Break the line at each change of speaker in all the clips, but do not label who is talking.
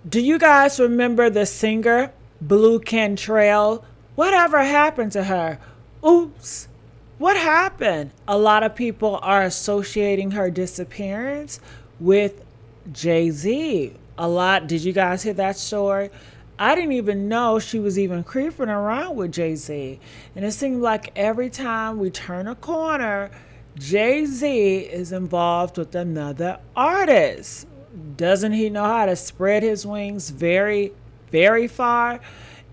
Do you guys remember the singer Blu Cantrell? Whatever happened to her? Oops. What happened? A lot of people are associating her disappearance with Jay-Z. A lot. Did you guys hear that story? I didn't even know she was even creeping around with Jay-Z. And it seemed like every time we turn a corner, Jay-Z is involved with another artist. Doesn't he know how to spread his wings very, very far?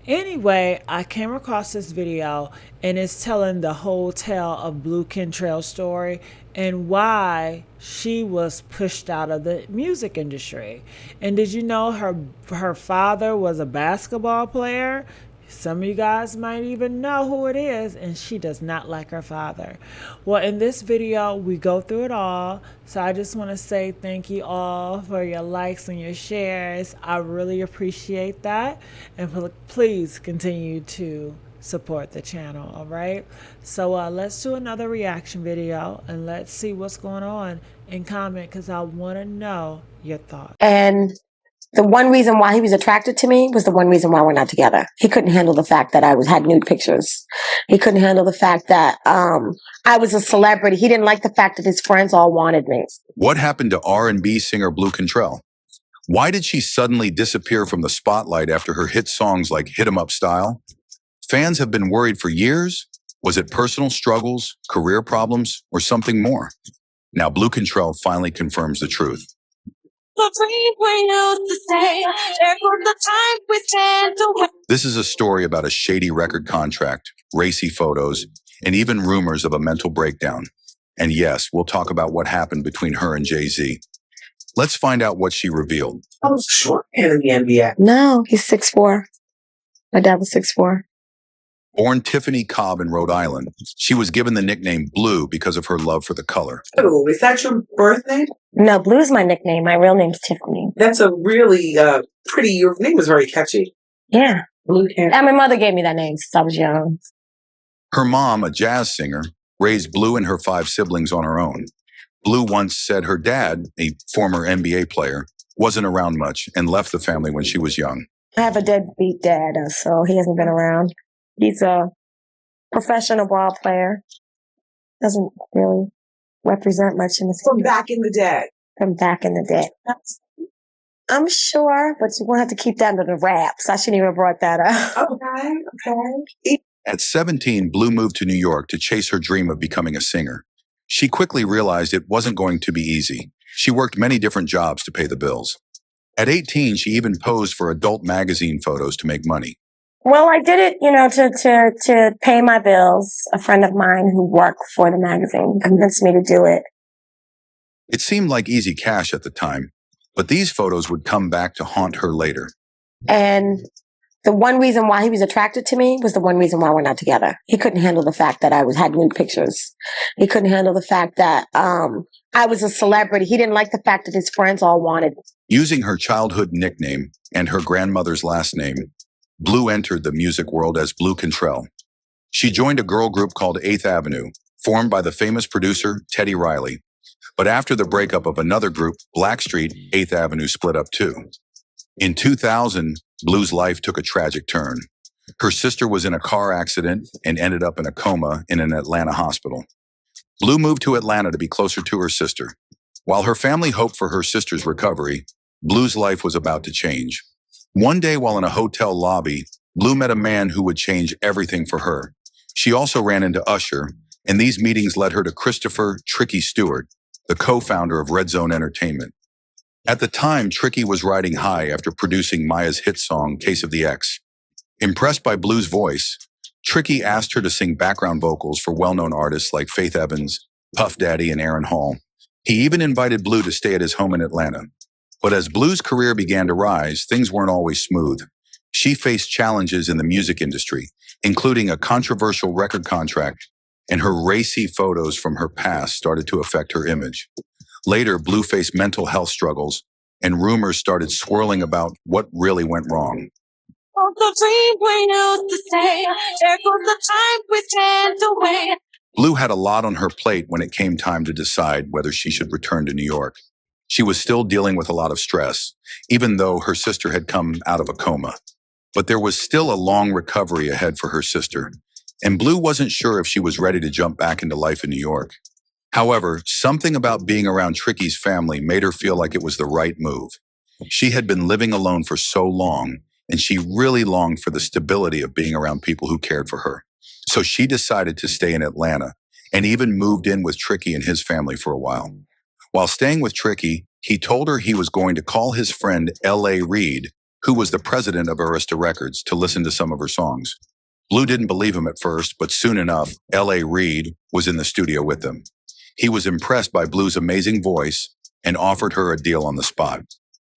Anyway, I came across this video and it's telling the whole tale of Blu Cantrell's story and why she was pushed out of the music industry. And did you know her father was a basketball player? Some of you guys might even know who it is, and she does not like her father. Well, in this video, we go through it all. So I just want to say thank you all for your likes and your shares. I really appreciate that. And please continue to support the channel, all right? So let's do another reaction video and let's see what's going on and comment because I want to know your thoughts.
And the one reason why he was attracted to me was the one reason why we're not together. He couldn't handle the fact that I had nude pictures. He couldn't handle the fact that I was a celebrity. He didn't like the fact that his friends all wanted me.
What happened to R&B singer Blu Cantrell? Why did she suddenly disappear from the spotlight after her hit songs like Hit 'Em Up Style? Fans have been worried for years. Was it personal struggles, career problems, or something more? Now Blu Cantrell finally confirms the truth. This is a story about a shady record contract, racy photos, and even rumors of a mental breakdown. And yes, we'll talk about what happened between her and Jay-Z. Let's find out what she revealed.
I was short in the NBA.
No, he's 6'4". My dad was 6'4".
Born Tiffany Cobb in Rhode Island, she was given the nickname Blue because of her love for the color.
Oh, is that your birth name?
No, Blue's my nickname. My real name's Tiffany.
That's a really pretty, your name is very catchy.
Yeah.
Blu Cantrell.
And my mother gave me that name since I was young.
Her mom, a jazz singer, raised Blue and her 5 siblings on her own. Blue once said her dad, a former NBA player, wasn't around much and left the family when she was young.
I have a deadbeat dad, so he hasn't been around. He's a professional ball player. Doesn't really represent much in the
From back in the day.
From back in the day. I'm sure, but you won't have to keep that under the wraps. I shouldn't even have brought that up.
Okay.
At 17, Blue moved to New York to chase her dream of becoming a singer. She quickly realized it wasn't going to be easy. She worked many different jobs to pay the bills. At 18, she even posed for adult magazine photos to make money.
Well, I did it, to pay my bills. A friend of mine who worked for the magazine convinced me to do it.
It seemed like easy cash at the time, but these photos would come back to haunt her later.
And the one reason why he was attracted to me was the one reason why we're not together. He couldn't handle the fact that I had nude pictures. He couldn't handle the fact that I was a celebrity. He didn't like the fact that his friends all wanted me.
Using her childhood nickname and her grandmother's last name, Blue entered the music world as Blu Cantrell. She joined a girl group called 8th Avenue, formed by the famous producer Teddy Riley. But after the breakup of another group, Blackstreet, 8th Avenue split up too. In 2000, Blue's life took a tragic turn. Her sister was in a car accident and ended up in a coma in an Atlanta hospital. Blue moved to Atlanta to be closer to her sister. While her family hoped for her sister's recovery, Blue's life was about to change. One day while in a hotel lobby, Blue met a man who would change everything for her. She also ran into Usher, and these meetings led her to Christopher "Tricky" Stewart, the co-founder of Red Zone Entertainment. At the time, Tricky was riding high after producing Maya's hit song, Case of the X. Impressed by Blue's voice, Tricky asked her to sing background vocals for well-known artists like Faith Evans, Puff Daddy, and Aaron Hall. He even invited Blue to stay at his home in Atlanta. But as Blue's career began to rise, things weren't always smooth. She faced challenges in the music industry, including a controversial record contract, and her racy photos from her past started to affect her image. Later, Blu faced mental health struggles, and rumors started swirling about what really went wrong. Blu had a lot on her plate when it came time to decide whether she should return to New York. She was still dealing with a lot of stress, even though her sister had come out of a coma. But there was still a long recovery ahead for her sister, and Blu wasn't sure if she was ready to jump back into life in New York. However, something about being around Tricky's family made her feel like it was the right move. She had been living alone for so long, and she really longed for the stability of being around people who cared for her. So she decided to stay in Atlanta and even moved in with Tricky and his family for a while. While staying with Tricky, he told her he was going to call his friend L.A. Reid, who was the president of Arista Records, to listen to some of her songs. Blu didn't believe him at first, but soon enough, L.A. Reid was in the studio with them. He was impressed by Blu's amazing voice and offered her a deal on the spot.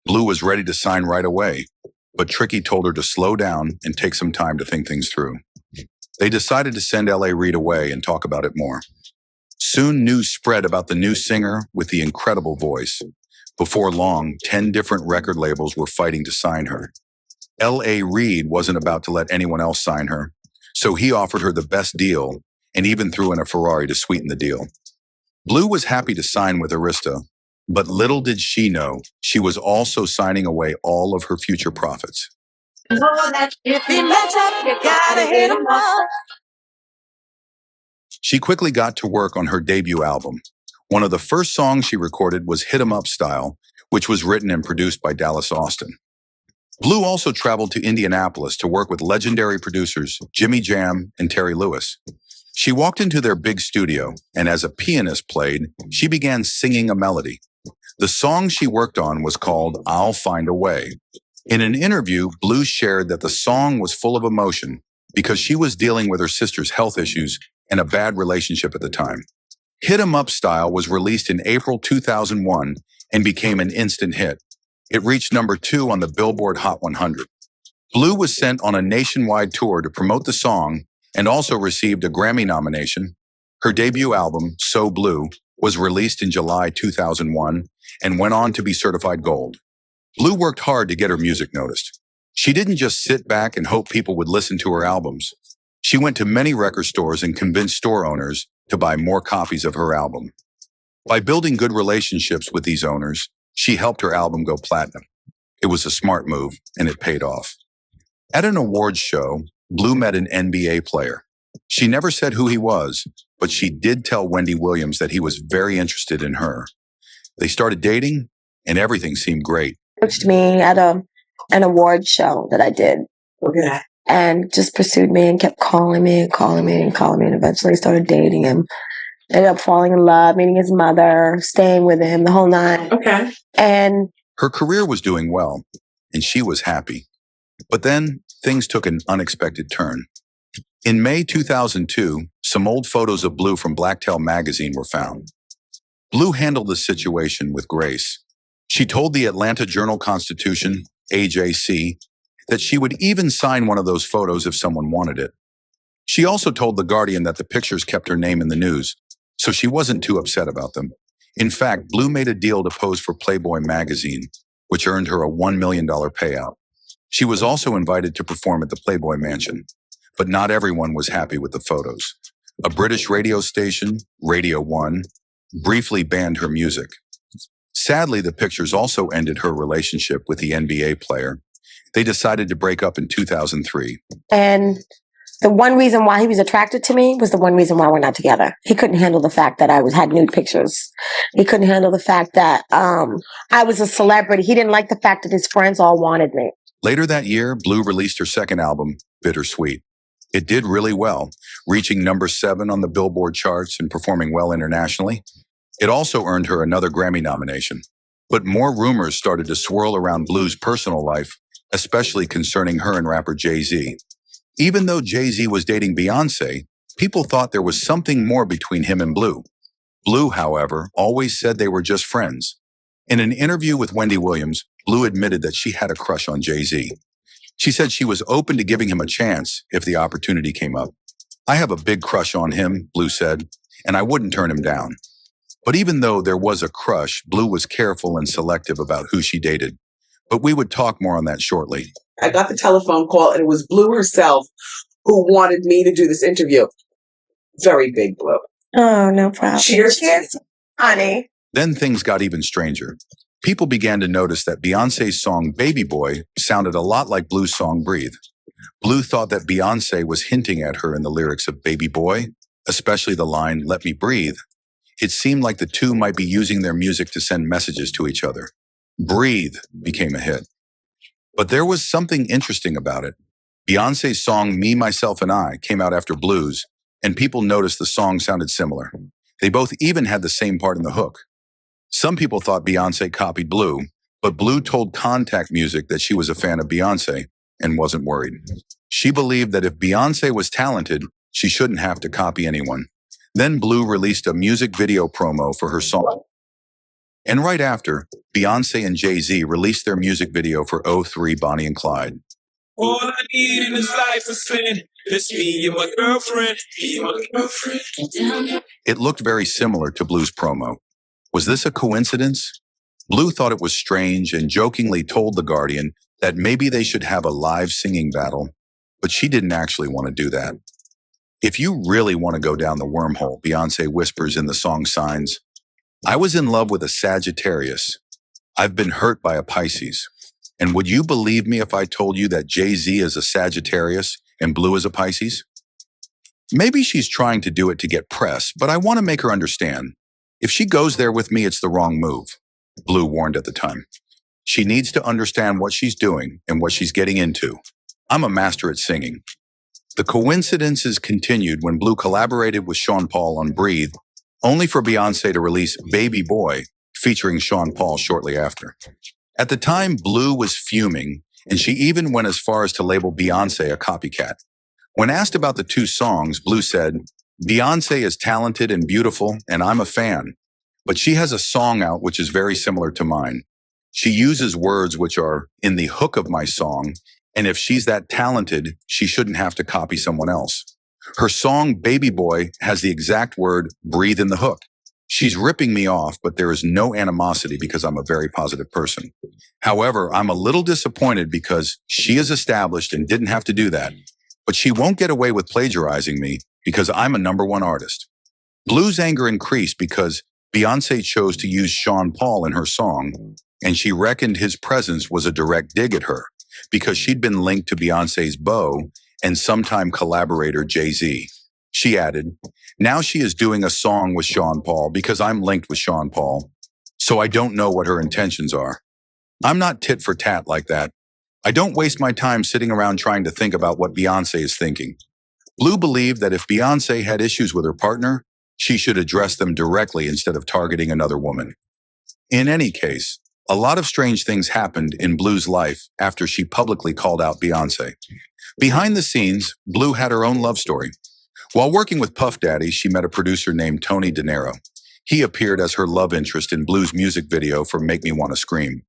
Blu was ready to sign right away, but Tricky told her to slow down and take some time to think things through. They decided to send L.A. Reid away and talk about it more. Soon news spread about the new singer with the incredible voice. Before long, 10 different record labels were fighting to sign her. L.A. Reid wasn't about to let anyone else sign her, so he offered her the best deal and even threw in a Ferrari to sweeten the deal. Blu was happy to sign with Arista, but little did she know she was also signing away all of her future profits.
If he mess up, you gotta hit him up.
She quickly got to work on her debut album. One of the first songs she recorded was Hit 'Em Up Style, which was written and produced by Dallas Austin. Blu also traveled to Indianapolis to work with legendary producers Jimmy Jam and Terry Lewis. She walked into their big studio, and as a pianist played, she began singing a melody. The song she worked on was called I'll Find a Way. In an interview, Blu shared that the song was full of emotion because she was dealing with her sister's health issues and a bad relationship at the time. Hit 'Em Up Style was released in April 2001 and became an instant hit. It reached number 2 on the Billboard Hot 100. Blu was sent on a nationwide tour to promote the song and also received a Grammy nomination. Her debut album, So Blue, was released in July 2001 and went on to be certified gold. Blu worked hard to get her music noticed. She didn't just sit back and hope people would listen to her albums. She went to many record stores and convinced store owners to buy more copies of her album. By building good relationships with these owners, she helped her album go platinum. It was a smart move, and it paid off. At an awards show, Blu met an NBA player. She never said who he was, but she did tell Wendy Williams that he was very interested in her. They started dating, and everything seemed great.
Approached me at an award show that I did.
Okay.
And just pursued me and kept calling me and calling me and calling me, and eventually started dating him. Ended up falling in love, meeting his mother, staying with him the whole night.
Okay.
And
Her career was doing well, and she was happy. But then things took an unexpected turn. In May 2002, some old photos of Blu from Blacktail magazine were found. Blu handled the situation with grace. She told the Atlanta Journal-Constitution, AJC, that she would even sign one of those photos if someone wanted it. She also told The Guardian that the pictures kept her name in the news, so she wasn't too upset about them. In fact, Blu made a deal to pose for Playboy magazine, which earned her a $1 million payout. She was also invited to perform at the Playboy Mansion, but not everyone was happy with the photos. A British radio station, Radio 1, briefly banned her music. Sadly, the pictures also ended her relationship with the NBA player. They decided to break up in 2003.
And the one reason why he was attracted to me was the one reason why we're not together. He couldn't handle the fact that had nude pictures. He couldn't handle the fact that I was a celebrity. He didn't like the fact that his friends all wanted me.
Later that year, Blu released her second album, Bittersweet. It did really well, reaching number 7 on the Billboard charts and performing well internationally. It also earned her another Grammy nomination. But more rumors started to swirl around Blu's personal life, especially concerning her and rapper Jay-Z. Even though Jay-Z was dating Beyoncé, people thought there was something more between him and Blu. Blu, however, always said they were just friends. In an interview with Wendy Williams, Blu admitted that she had a crush on Jay-Z. She said she was open to giving him a chance if the opportunity came up. "I have a big crush on him," Blu said, "and I wouldn't turn him down." But even though there was a crush, Blu was careful and selective about who she dated. But we would talk more on that shortly.
I got the telephone call, and it was Blu herself who wanted me to do this interview. Very big Blu.
Oh, no problem.
Cheers.
Cheers, honey.
Then things got even stranger. people began to notice that Beyoncé's song Baby Boy sounded a lot like Blue's song Breathe. Blue thought that Beyoncé was hinting at her in the lyrics of Baby Boy, especially the line, "Let me breathe." It seemed like the two might be using their music to send messages to each other. Breathe became a hit. But there was something interesting about it. Beyoncé's song Me, Myself, and I came out after Blue's, and people noticed the song sounded similar. They both even had the same part in the hook. Some people thought Beyoncé copied Blue, but Blue told Contact Music that she was a fan of Beyoncé and wasn't worried. She believed that if Beyoncé was talented, she shouldn't have to copy anyone. Then Blue released a music video promo for her song. And right after, Beyoncé and Jay-Z released their music video for '03 Bonnie and Clyde.
All I need in this life is sin. It's me and my girlfriend. Me and my girlfriend.
It looked very similar to Blue's promo. Was this a coincidence? Blue thought it was strange and jokingly told The Guardian that maybe they should have a live singing battle, but she didn't actually want to do that. If you really want to go down the wormhole, Beyoncé whispers in the song Signs, I was in love with a Sagittarius. I've been hurt by a Pisces. And would you believe me if I told you that Jay-Z is a Sagittarius and Blue is a Pisces? Maybe she's trying to do it to get press, but I want to make her understand. If she goes there with me, it's the wrong move, Blue warned at the time. She needs to understand what she's doing and what she's getting into. I'm a master at singing. The coincidences continued when Blue collaborated with Sean Paul on Breathe, only for Beyoncé to release Baby Boy, featuring Sean Paul shortly after. At the time, Blue was fuming, and she even went as far as to label Beyoncé a copycat. When asked about the two songs, Blue said, Beyoncé is talented and beautiful, and I'm a fan. But she has a song out which is very similar to mine. She uses words which are in the hook of my song, and if she's that talented, she shouldn't have to copy someone else. Her song Baby Boy has the exact word breathe in the hook. She's ripping me off, but there is no animosity because I'm a very positive person. However, I'm a little disappointed because she is established and didn't have to do that. But she won't get away with plagiarizing me because I'm a #1 artist. Blue's anger increased because Beyoncé chose to use Sean Paul in her song, and she reckoned his presence was a direct dig at her because she'd been linked to Beyoncé's beau and sometime collaborator Jay-Z. She added, now she is doing a song with Sean Paul because I'm linked with Sean Paul, so I don't know what her intentions are. I'm not tit for tat like that. I don't waste my time sitting around trying to think about what Beyoncé is thinking. Blue believed that if Beyoncé had issues with her partner, she should address them directly instead of targeting another woman. In any case, a lot of strange things happened in Blue's life after she publicly called out Beyoncé. Behind the scenes, Blue had her own love story. While working with Puff Daddy, she met a producer named Tony De Niro. He appeared as her love interest in Blue's music video for Make Me Wanna Scream.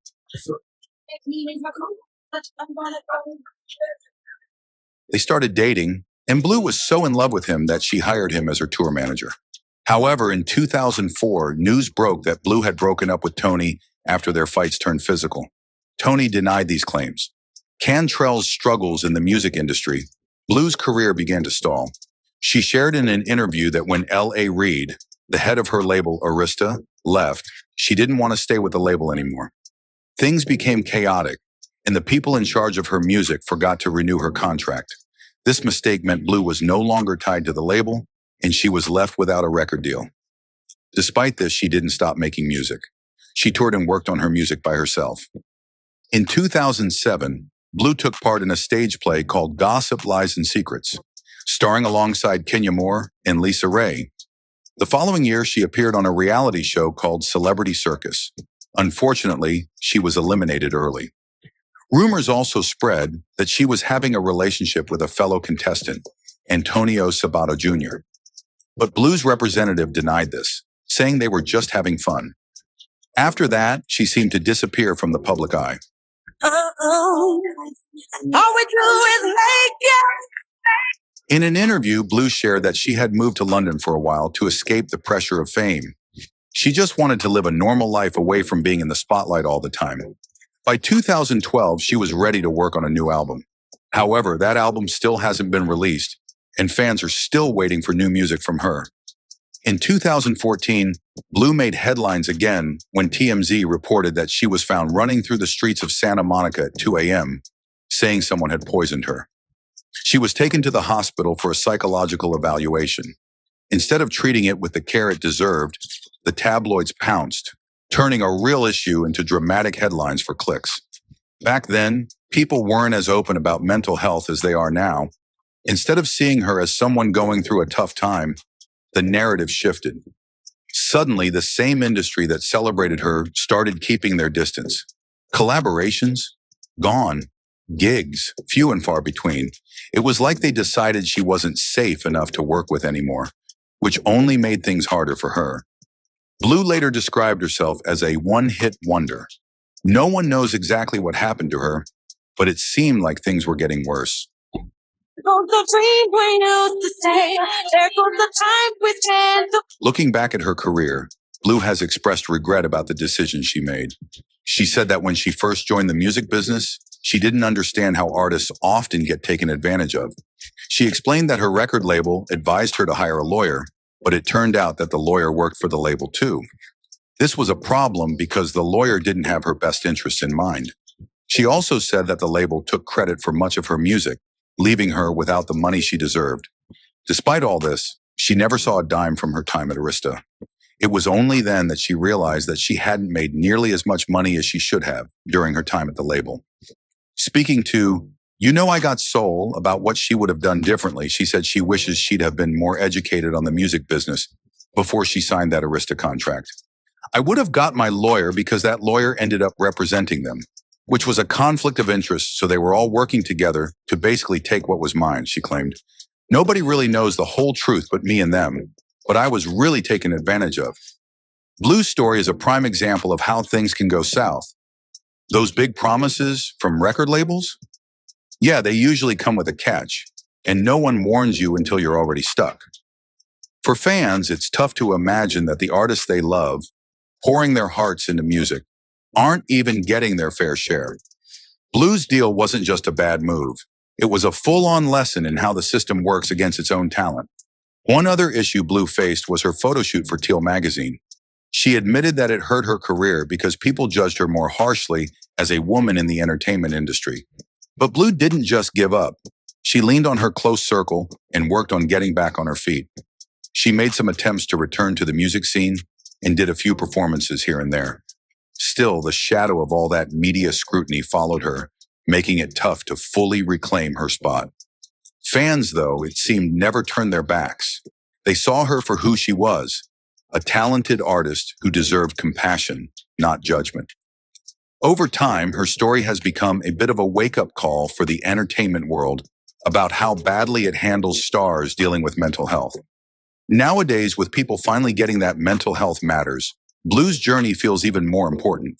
They started dating, and Blue was so in love with him that she hired him as her tour manager. However, in 2004, news broke that Blue had broken up with Tony after their fights turned physical. Tony denied these claims. Cantrell's struggles in the music industry, Blue's career began to stall. She shared in an interview that when L.A. Reid, the head of her label Arista, left, she didn't want to stay with the label anymore. Things became chaotic, and the people in charge of her music forgot to renew her contract. This mistake meant Blue was no longer tied to the label, and she was left without a record deal. Despite this, she didn't stop making music. She toured and worked on her music by herself. In 2007, Blue took part in a stage play called Gossip, Lies, and Secrets, starring alongside Kenya Moore and Lisa Ray. The following year, she appeared on a reality show called Celebrity Circus. Unfortunately, she was eliminated early. Rumors also spread that she was having a relationship with a fellow contestant, Antonio Sabato Jr. But Blue's representative denied this, saying they were just having fun. After that, she seemed to disappear from the public eye.
All we do is make it.
In an interview, Blue shared that she had moved to London for a while to escape the pressure of fame. She just wanted to live a normal life away from being in the spotlight all the time. By 2012, she was ready to work on a new album. However, that album still hasn't been released, and fans are still waiting for new music from her. In 2014, Blu made headlines again when TMZ reported that she was found running through the streets of Santa Monica at 2 a.m., saying someone had poisoned her. She was taken to the hospital for a psychological evaluation. Instead of treating it with the care it deserved, the tabloids pounced, turning a real issue into dramatic headlines for clicks. Back then, people weren't as open about mental health as they are now. Instead of seeing her as someone going through a tough time, the narrative shifted. Suddenly, the same industry that celebrated her started keeping their distance. Collaborations? Gone. Gigs? Few and far between. It was like they decided she wasn't safe enough to work with anymore, which only made things harder for her. Blu later described herself as a one-hit wonder. No one knows exactly what happened to her, but it seemed like things were getting worse. Looking back at her career, Blu has expressed regret about the decision she made. She said that when she first joined the music business, she didn't understand how artists often get taken advantage of. She explained that her record label advised her to hire a lawyer, but it turned out that the lawyer worked for the label too. This was a problem because the lawyer didn't have her best interests in mind. She also said that the label took credit for much of her music, leaving her without the money she deserved. Despite all this, she never saw a dime from her time at Arista. It was only then that she realized that she hadn't made nearly as much money as she should have during her time at the label. Speaking to You Know I Got Soul about what she would have done differently, she said she wishes she'd have been more educated on the music business before she signed that Arista contract. I would have got my lawyer because that lawyer ended up representing them, which was a conflict of interest, so they were all working together to basically take what was mine, she claimed. Nobody really knows the whole truth but me and them, but I was really taken advantage of. Blu's story is a prime example of how things can go south. Those big promises from record labels? Yeah, they usually come with a catch, and no one warns you until you're already stuck. For fans, it's tough to imagine that the artists they love, pouring their hearts into music, aren't even getting their fair share. Blu's deal wasn't just a bad move. It was a full-on lesson in how the system works against its own talent. One other issue Blu faced was her photo shoot for Teal magazine. She admitted that it hurt her career because people judged her more harshly as a woman in the entertainment industry. But Blu didn't just give up. She leaned on her close circle and worked on getting back on her feet. She made some attempts to return to the music scene and did a few performances here and there. Still, the shadow of all that media scrutiny followed her, making it tough to fully reclaim her spot. Fans, though, it seemed never turned their backs. They saw her for who she was, a talented artist who deserved compassion, not judgment. Over time, her story has become a bit of a wake-up call for the entertainment world about how badly it handles stars dealing with mental health. Nowadays, with people finally getting that mental health matters, Blu's journey feels even more important.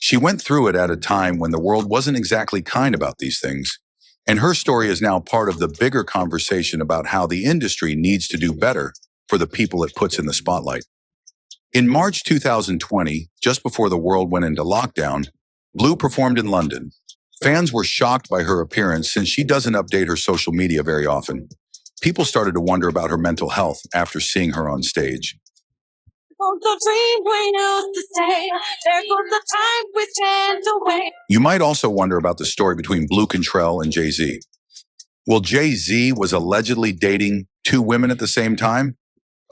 She went through it at a time when the world wasn't exactly kind about these things, and her story is now part of the bigger conversation about how the industry needs to do better for the people it puts in the spotlight. In March 2020, just before the world went into lockdown, Blu performed in London. Fans were shocked by her appearance since she doesn't update her social media very often. People started to wonder about her mental health after seeing her on stage. You might also wonder about the story between Blu Cantrell and Jay-Z. Well, Jay-Z was allegedly dating two women at the same time.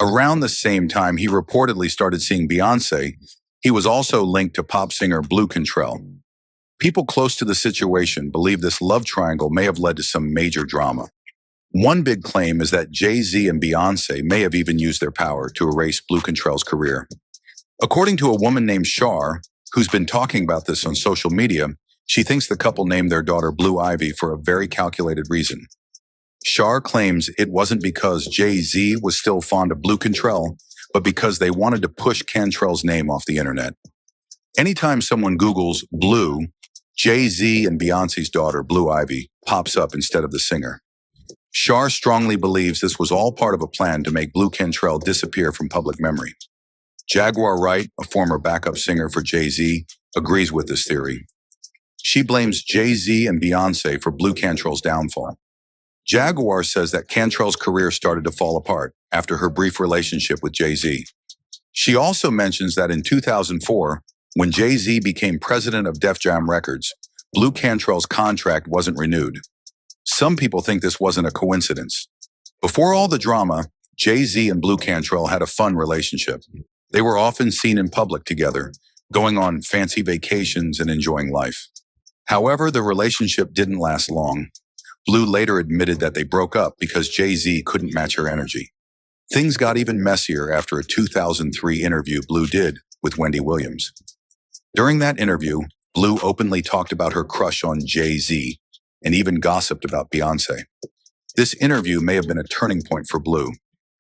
Around the same time he reportedly started seeing Beyoncé, he was also linked to pop singer Blu Cantrell. People close to the situation believe this love triangle may have led to some major drama. One big claim is that Jay-Z and Beyoncé may have even used their power to erase Blu Cantrell's career. According to a woman named Shar, who's been talking about this on social media, she thinks the couple named their daughter Blue Ivy for a very calculated reason. Shar claims it wasn't because Jay-Z was still fond of Blu Cantrell, but because they wanted to push Cantrell's name off the internet. Anytime someone Googles Blue, Jay-Z and Beyoncé's daughter, Blue Ivy, pops up instead of the singer. Shar strongly believes this was all part of a plan to make Blu Cantrell disappear from public memory. Jaguar Wright, a former backup singer for Jay-Z, agrees with this theory. She blames Jay-Z and Beyoncé for Blu Cantrell's downfall. Jaguar says that Cantrell's career started to fall apart after her brief relationship with Jay-Z. She also mentions that in 2004, when Jay-Z became president of Def Jam Records, Blu Cantrell's contract wasn't renewed. Some people think this wasn't a coincidence. Before all the drama, Jay-Z and Blu Cantrell had a fun relationship. They were often seen in public together, going on fancy vacations and enjoying life. However, the relationship didn't last long. Blu later admitted that they broke up because Jay-Z couldn't match her energy. Things got even messier after a 2003 interview Blu did with Wendy Williams. During that interview, Blu openly talked about her crush on Jay-Z and even gossiped about Beyoncé. This interview may have been a turning point for Blu.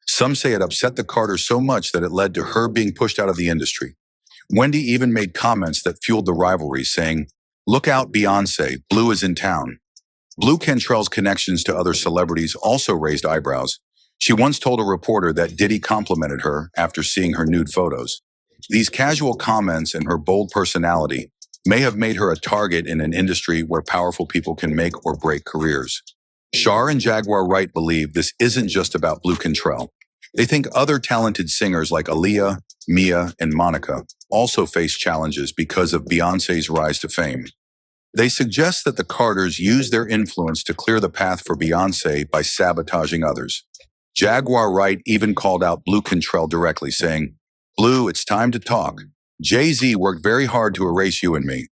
Some say it upset the Carters so much that it led to her being pushed out of the industry. Wendy even made comments that fueled the rivalry, saying, "Look out, Beyoncé, Blu is in town." Blu Cantrell's connections to other celebrities also raised eyebrows. She once told a reporter that Diddy complimented her after seeing her nude photos. These casual comments and her bold personality may have made her a target in an industry where powerful people can make or break careers. Shar and Jaguar Wright believe this isn't just about Blu Cantrell. They think other talented singers like Aaliyah, Mia, and Monica also face challenges because of Beyoncé's rise to fame. They suggest that the Carters use their influence to clear the path for Beyoncé by sabotaging others. Jaguar Wright even called out Blu Cantrell directly, saying, "Blu, it's time to talk. Jay-Z worked very hard to erase you and me."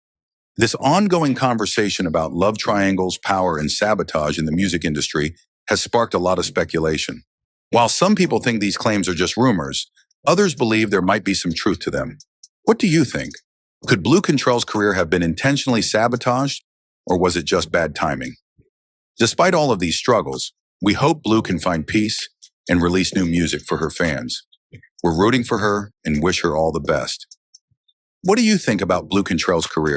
This ongoing conversation about love triangles, power, and sabotage in the music industry has sparked a lot of speculation. While some people think these claims are just rumors, others believe there might be some truth to them. What do you think? Could Blu Cantrell's career have been intentionally sabotaged, or was it just bad timing? Despite all of these struggles, we hope Blu can find peace and release new music for her fans. We're rooting for her and wish her all the best. What do you think about Blu Cantrell's career?